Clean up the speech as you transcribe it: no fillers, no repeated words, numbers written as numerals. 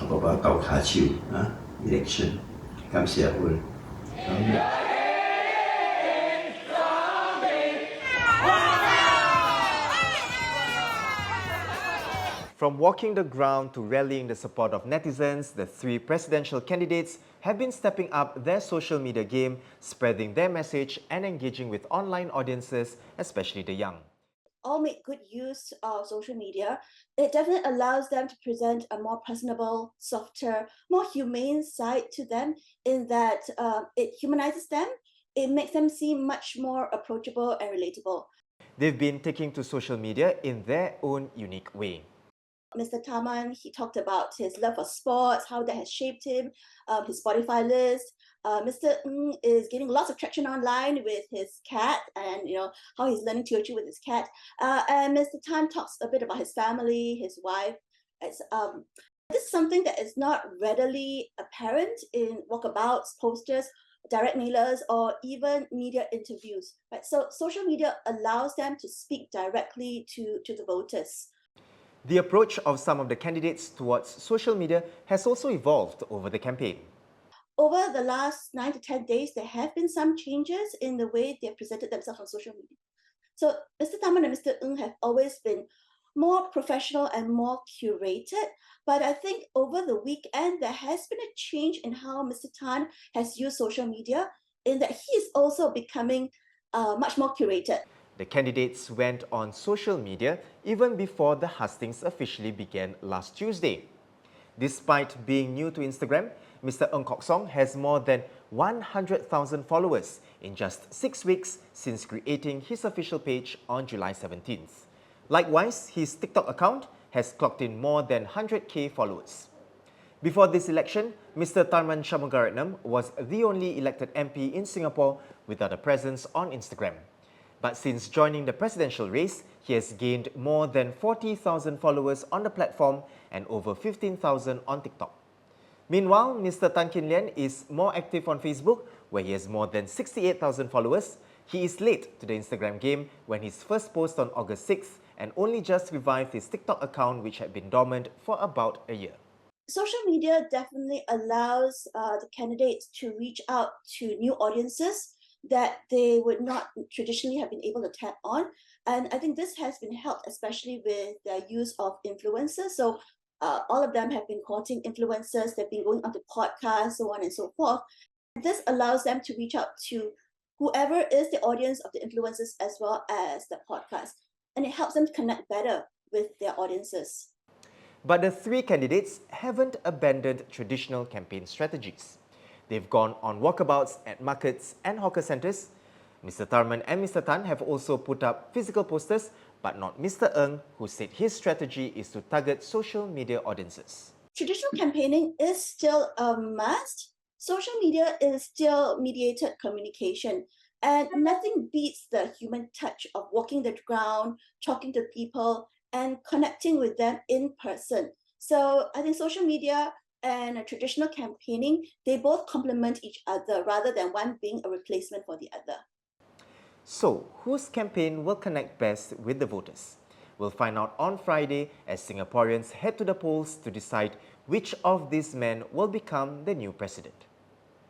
บอกว่าเก่าขาชิวนะ election 感謝會。From walking the ground to rallying the support of netizens, the three presidential candidates have been stepping up their social media game, spreading their message and engaging with online audiences, especially the young. All make good use of social media. It definitely allows them to present a more personable, softer, more humane side to them in that it humanizes them. It makes them seem much more approachable and relatable. They've been taking to social media in their own unique way. Mr. Taman, he talked about his love for sports, how that has shaped him, his Spotify list. Mr. Ng is getting lots of traction online with his cat and how he's learning Teochew with his cat. And Mr. Tan talks a bit about his family, his wife. This is something that is not readily apparent in walkabouts, posters, direct mailers, or even media interviews. Right? So social media allows them to speak directly to the voters. The approach of some of the candidates towards social media has also evolved over the campaign. Over the last 9 to 10 days, there have been some changes in the way they have presented themselves on social media. So Mr. Taman and Mr. Ng have always been more professional and more curated. But I think over the weekend, there has been a change in how Mr. Tan has used social media in that he is also becoming much more curated. The candidates went on social media even before the hustings officially began last Tuesday. Despite being new to Instagram, Mr. Ng Kok Song has more than 100,000 followers in just 6 weeks since creating his official page on July 17th. Likewise, his TikTok account has clocked in more than 100k followers. Before this election, Mr. Tharman Shanmugaratnam was the only elected MP in Singapore without a presence on Instagram. But since joining the presidential race, he has gained more than 40,000 followers on the platform and over 15,000 on TikTok. Meanwhile, Mr. Tan Kin Lian is more active on Facebook, where he has more than 68,000 followers. He is late to the Instagram game when his first post on August 6th and only just revived his TikTok account, which had been dormant for about a year. Social media definitely allows the candidates to reach out to new audiences that they would not traditionally have been able to tap on. And I think this has been helped, especially with their use of influencers. So all of them have been courting influencers, they've been going onto podcasts, so on and so forth. This allows them to reach out to whoever is the audience of the influencers as well as the podcast. And it helps them connect better with their audiences. But the three candidates haven't abandoned traditional campaign strategies. They've gone on walkabouts at markets and hawker centres. Mr. Tharman and Mr. Tan have also put up physical posters, but not Mr. Ng, who said his strategy is to target social media audiences. Traditional campaigning is still a must. Social media is still mediated communication, and nothing beats the human touch of walking the ground, talking to people, and connecting with them in person. So I think social media and traditional campaigning, they both complement each other rather than one being a replacement for the other. So, whose campaign will connect best with the voters? We'll find out on Friday as Singaporeans head to the polls to decide which of these men will become the new president.